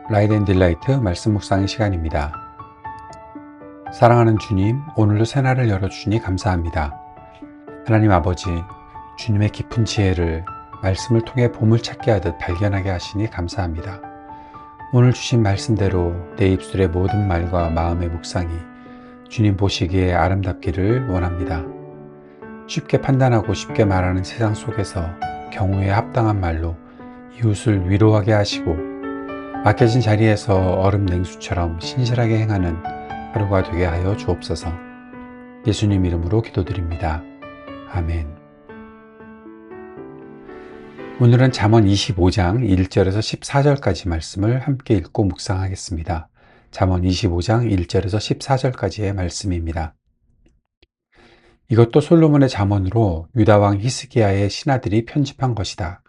라이드 앤 딜라이트 말씀 묵상의 시간입니다. 사랑하는 주님, 오늘도 새날을 열어주시니 감사합니다. 하나님 아버지, 주님의 깊은 지혜를 말씀을 통해 보물찾기 하듯 발견하게 하시니 감사합니다. 오늘 주신 말씀대로 내 입술의 모든 말과 마음의 묵상이 주님 보시기에 아름답기를 원합니다. 쉽게 판단하고 쉽게 말하는 세상 속에서 경우에 합당한 말로 이웃을 위로하게 하시고 맡겨진 자리에서 얼음 냉수처럼 신실하게 행하는 하루가 되게 하여 주옵소서. 예수님 이름으로 기도드립니다. 아멘. 오늘은 잠언 25장 1절에서 14절까지 말씀을 함께 읽고 묵상하겠습니다. 잠언 25장 1절에서 14절까지의 말씀입니다. 이것도 솔로몬의 잠언으로 유다왕 히스기야의 신하들이 편집한 것이다.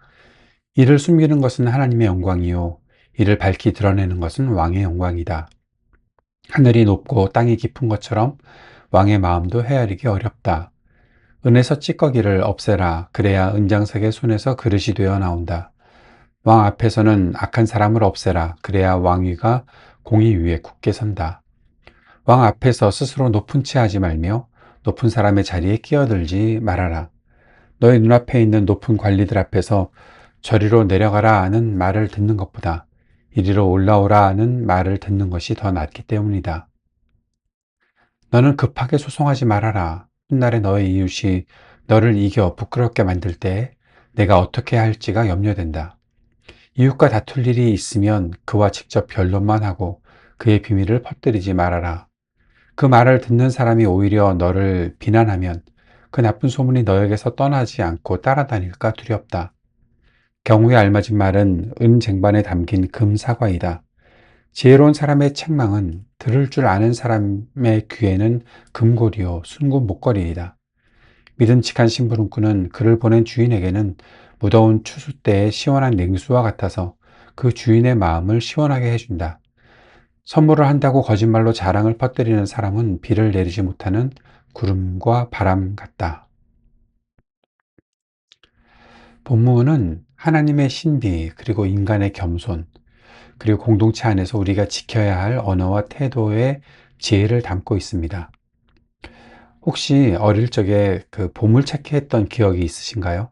이를 숨기는 것은 하나님의 영광이요 이를 밝히 드러내는 것은 왕의 영광이다. 하늘이 높고 땅이 깊은 것처럼 왕의 마음도 헤아리기 어렵다. 은에서 찌꺼기를 없애라. 그래야 은장석의 손에서 그릇이 되어 나온다. 왕 앞에서는 악한 사람을 없애라. 그래야 왕위가 공의 위에 굳게 선다. 왕 앞에서 스스로 높은 채 하지 말며 높은 사람의 자리에 끼어들지 말아라. 너의 눈앞에 있는 높은 관리들 앞에서 저리로 내려가라 하는 말을 듣는 것보다 이리로 올라오라 하는 말을 듣는 것이 더 낫기 때문이다. 너는 급하게 소송하지 말아라. 훗날에 너의 이웃이 너를 이겨 부끄럽게 만들 때 내가 어떻게 할지가 염려된다. 이웃과 다툴 일이 있으면 그와 직접 변론만 하고 그의 비밀을 퍼뜨리지 말아라. 그 말을 듣는 사람이 오히려 너를 비난하면 그 나쁜 소문이 너에게서 떠나지 않고 따라다닐까 두렵다. 경우에 알맞은 말은 은 쟁반에 담긴 금 사과이다. 지혜로운 사람의 책망은 들을 줄 아는 사람의 귀에는 금고리요 순금 목걸이이다. 믿음직한 심부름꾼은 그를 보낸 주인에게는 무더운 추수 때의 시원한 냉수와 같아서 그 주인의 마음을 시원하게 해준다. 선물을 한다고 거짓말로 자랑을 퍼뜨리는 사람은 비를 내리지 못하는 구름과 바람 같다. 본문은 하나님의 신비, 그리고 인간의 겸손, 그리고 공동체 안에서 우리가 지켜야 할 언어와 태도의 지혜를 담고 있습니다. 혹시 어릴 적에 그 보물찾기 했던 기억이 있으신가요?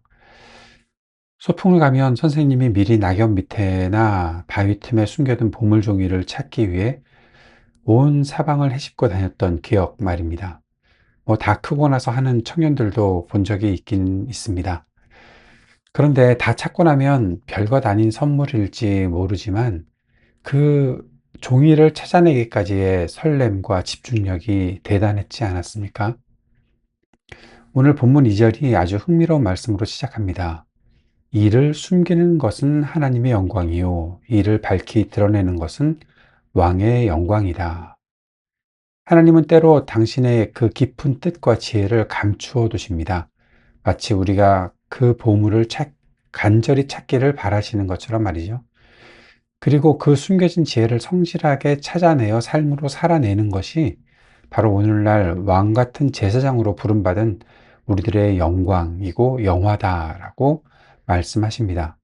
소풍을 가면 선생님이 미리 낙엽 밑에나 바위 틈에 숨겨둔 보물종이를 찾기 위해 온 사방을 헤집고 다녔던 기억 말입니다. 다 크고 나서 하는 청년들도 본 적이 있긴 있습니다. 그런데 다 찾고 나면 별것 아닌 선물일지 모르지만 그 종이를 찾아내기까지의 설렘과 집중력이 대단했지 않았습니까? 오늘 본문 2절이 아주 흥미로운 말씀으로 시작합니다. 이를 숨기는 것은 하나님의 영광이요 이를 밝히 드러내는 것은 왕의 영광이다. 하나님은 때로 당신의 그 깊은 뜻과 지혜를 감추어 두십니다. 마치 우리가 그 보물을 간절히 찾기를 바라시는 것처럼 말이죠. 그리고 그 숨겨진 지혜를 성실하게 찾아내어 삶으로 살아내는 것이 바로 오늘날 왕 같은 제사장으로 부름받은 우리들의 영광이고 영화다라고 말씀하십니다.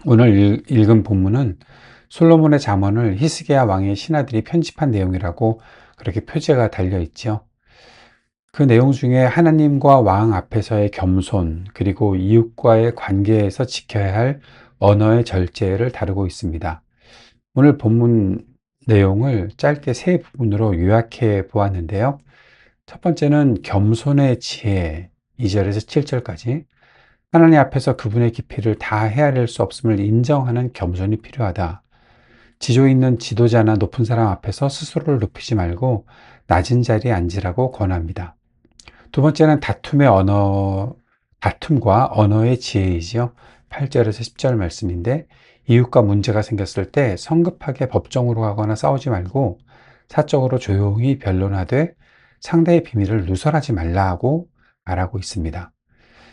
오늘 읽은 본문은 솔로몬의 잠언을 히스기야 왕의 신하들이 편집한 내용이라고 그렇게 표제가 달려 있죠. 그 내용 중에 하나님과 왕 앞에서의 겸손, 그리고 이웃과의 관계에서 지켜야 할 언어의 절제를 다루고 있습니다. 오늘 본문 내용을 짧게 세 부분으로 요약해 보았는데요. 첫 번째는 겸손의 지혜, 2절에서 7절까지. 하나님 앞에서 그분의 깊이를 다 헤아릴 수 없음을 인정하는 겸손이 필요하다. 지조 있는 지도자나 높은 사람 앞에서 스스로를 높이지 말고 낮은 자리에 앉으라고 권합니다. 두 번째는 다툼과 언어의 지혜이지요. 8절에서 10절 말씀인데, 이웃과 문제가 생겼을 때 성급하게 법정으로 가거나 싸우지 말고 사적으로 조용히 변론하되 상대의 비밀을 누설하지 말라고 말하고 있습니다.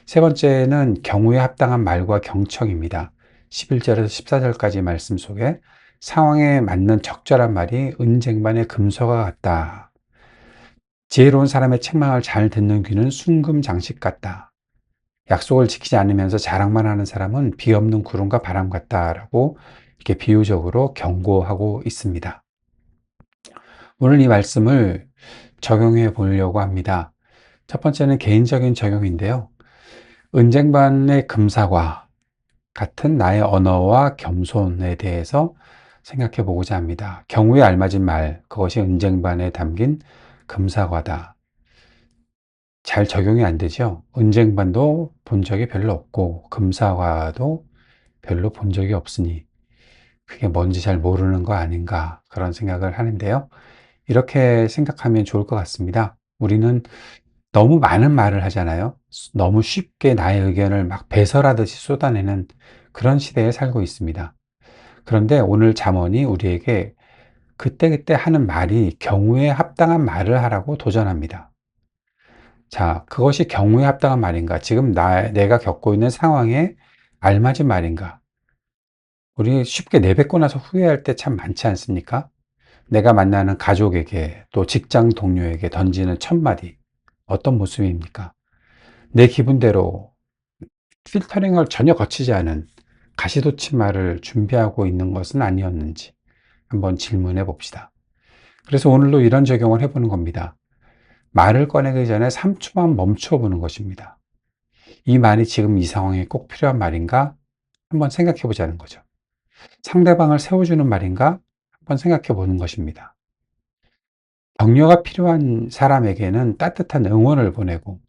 세 번째는 경우에 합당한 말과 경청입니다. 11절에서 14절까지 말씀 속에 상황에 맞는 적절한 말이 은쟁반의 금서가 같다. 지혜로운 사람의 책망을 잘 듣는 귀는 순금 장식 같다. 약속을 지키지 않으면서 자랑만 하는 사람은 비 없는 구름과 바람 같다라고 이렇게 비유적으로 경고하고 있습니다. 오늘 이 말씀을 적용해 보려고 합니다. 첫 번째는 개인적인 적용인데요. 은쟁반의 금사과 같은 나의 언어와 겸손에 대해서 생각해 보고자 합니다. 경우에 알맞은 말, 그것이 은쟁반에 담긴 금사과다. 잘 적용이 안 되죠. 은쟁반도 본 적이 별로 없고 금사과도 별로 본 적이 없으니 그게 뭔지 잘 모르는 거 아닌가, 그런 생각을 하는데요. 이렇게 생각하면 좋을 것 같습니다. 우리는 너무 많은 말을 하잖아요. 너무 쉽게 나의 의견을 막 배설하듯이 쏟아내는 그런 시대에 살고 있습니다. 그런데 오늘 잠언이 우리에게 그때그때 하는 말이 경우에 합당한 말을 하라고 도전합니다. 자, 그것이 경우에 합당한 말인가? 지금 내가 겪고 있는 상황에 알맞은 말인가? 우리 쉽게 내뱉고 나서 후회할 때 참 많지 않습니까? 내가 만나는 가족에게, 또 직장 동료에게 던지는 첫마디, 어떤 모습입니까? 내 기분대로 필터링을 전혀 거치지 않은 가시돋친 말을 준비하고 있는 것은 아니었는지 한번 질문해 봅시다. 그래서 오늘도 이런 적용을 해보는 겁니다. 말을 꺼내기 전에 3초만 멈춰 보는 것입니다. 이 말이 지금 이 상황에 꼭 필요한 말인가? 한번 생각해 보자는 거죠. 상대방을 세워주는 말인가? 한번 생각해 보는 것입니다. 격려가 필요한 사람에게는 따뜻한 응원을 보내고,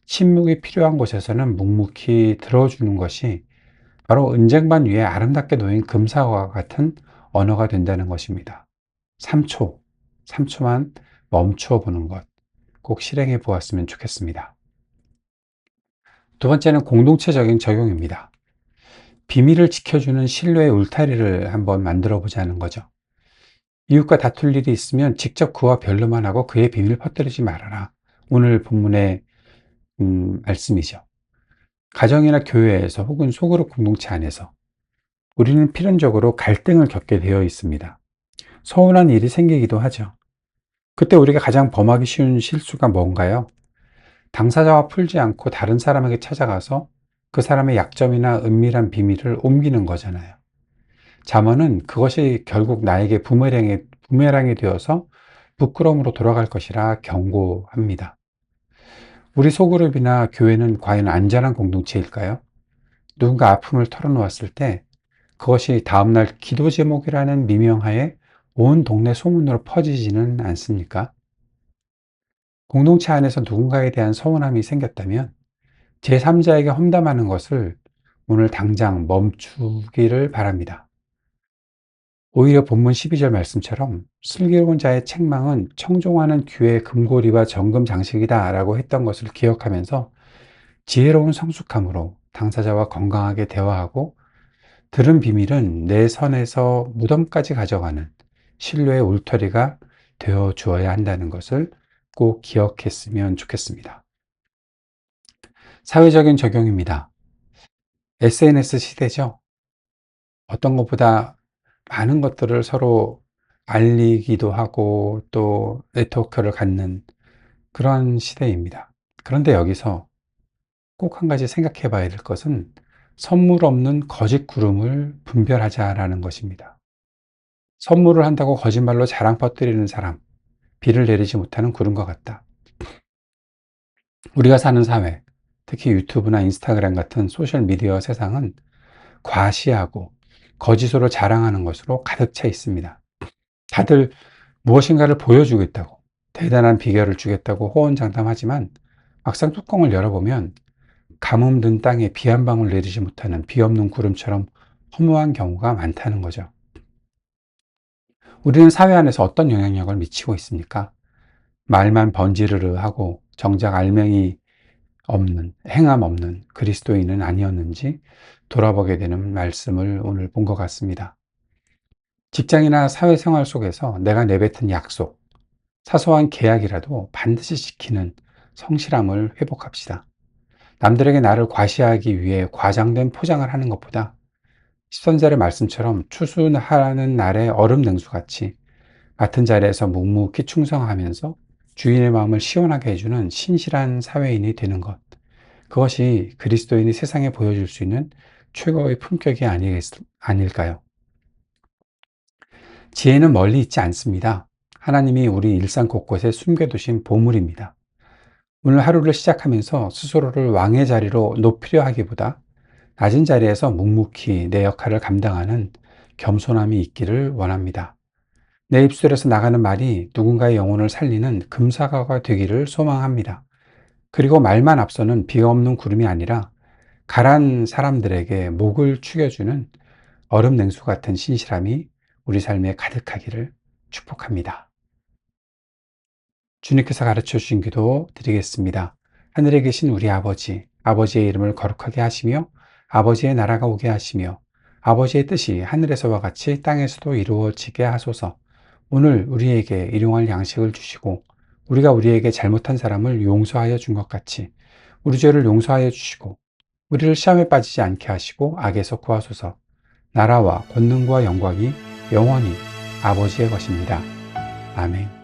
침묵이 필요한 곳에서는 묵묵히 들어주는 것이 바로 은쟁반 위에 아름답게 놓인 금사와 같은 언어가 된다는 것입니다. 3초, 3초만 멈춰 보는 것, 꼭 실행해 보았으면 좋겠습니다. 두 번째는 공동체적인 적용입니다. 비밀을 지켜주는 신뢰의 울타리를 한번 만들어 보자는 거죠. 이웃과 다툴 일이 있으면 직접 그와 변론만 하고 그의 비밀을 퍼뜨리지 말아라. 오늘 본문의 말씀이죠. 가정이나 교회에서 혹은 소그룹 공동체 안에서 우리는 필연적으로 갈등을 겪게 되어 있습니다. 서운한 일이 생기기도 하죠. 그때 우리가 가장 범하기 쉬운 실수가 뭔가요? 당사자와 풀지 않고 다른 사람에게 찾아가서 그 사람의 약점이나 은밀한 비밀을 옮기는 거잖아요. 잠언은 그것이 결국 나에게 부메랑이 되어서 부끄러움으로 돌아갈 것이라 경고합니다. 우리 소그룹이나 교회는 과연 안전한 공동체일까요? 누군가 아픔을 털어놓았을 때 그것이 다음날 기도 제목이라는 미명하에 온 동네 소문으로 퍼지지는 않습니까? 공동체 안에서 누군가에 대한 서운함이 생겼다면 제3자에게 험담하는 것을 오늘 당장 멈추기를 바랍니다. 오히려 본문 12절 말씀처럼 슬기로운 자의 책망은 청종하는 귀의 금고리와 정금 장식이다 라고 했던 것을 기억하면서 지혜로운 성숙함으로 당사자와 건강하게 대화하고, 들은 비밀은 내 선에서 무덤까지 가져가는 신뢰의 울타리가 되어 주어야 한다는 것을 꼭 기억했으면 좋겠습니다. 사회적인 적용입니다. SNS 시대죠. 어떤 것보다 많은 것들을 서로 알리기도 하고 또 네트워크를 갖는 그런 시대입니다. 그런데 여기서 꼭 한 가지 생각해 봐야 될 것은 선물 없는 거짓 구름을 분별하자라는 것입니다. 선물을 한다고 거짓말로 자랑 퍼뜨리는 사람, 비를 내리지 못하는 구름과 같다. 우리가 사는 사회, 특히 유튜브나 인스타그램 같은 소셜미디어 세상은 과시하고 거짓으로 자랑하는 것으로 가득 차 있습니다. 다들 무엇인가를 보여주겠다고, 대단한 비결을 주겠다고 호언장담하지만 막상 뚜껑을 열어보면 가뭄 든 땅에 비 한 방울 내리지 못하는 비 없는 구름처럼 허무한 경우가 많다는 거죠. 우리는 사회 안에서 어떤 영향력을 미치고 있습니까? 말만 번지르르 하고 정작 알맹이 없는, 행함 없는 그리스도인은 아니었는지 돌아보게 되는 말씀을 오늘 본 것 같습니다. 직장이나 사회생활 속에서 내가 내뱉은 약속, 사소한 계약이라도 반드시 지키는 성실함을 회복합시다. 남들에게 나를 과시하기 위해 과장된 포장을 하는 것보다 십선절의 말씀처럼 추수하는 날의 얼음 냉수같이 같은 자리에서 묵묵히 충성하면서 주인의 마음을 시원하게 해주는 신실한 사회인이 되는 것, 그것이 그리스도인이 세상에 보여줄 수 있는 최고의 품격이 아닐까요? 지혜는 멀리 있지 않습니다. 하나님이 우리 일상 곳곳에 숨겨두신 보물입니다. 오늘 하루를 시작하면서 스스로를 왕의 자리로 높이려 하기보다 낮은 자리에서 묵묵히 내 역할을 감당하는 겸손함이 있기를 원합니다. 내 입술에서 나가는 말이 누군가의 영혼을 살리는 금사과가 되기를 소망합니다. 그리고 말만 앞서는 비가 없는 구름이 아니라 가란 사람들에게 목을 축여주는 얼음 냉수 같은 신실함이 우리 삶에 가득하기를 축복합니다. 주님께서 가르쳐 주신 기도 드리겠습니다. 하늘에 계신 우리 아버지, 아버지의 이름을 거룩하게 하시며 아버지의 나라가 오게 하시며 아버지의 뜻이 하늘에서와 같이 땅에서도 이루어지게 하소서. 오늘 우리에게 일용할 양식을 주시고 우리가 우리에게 잘못한 사람을 용서하여 준 것 같이 우리 죄를 용서하여 주시고 우리를 시험에 빠지지 않게 하시고 악에서 구하소서. 나라와 권능과 영광이 영원히 아버지의 것입니다. 아멘.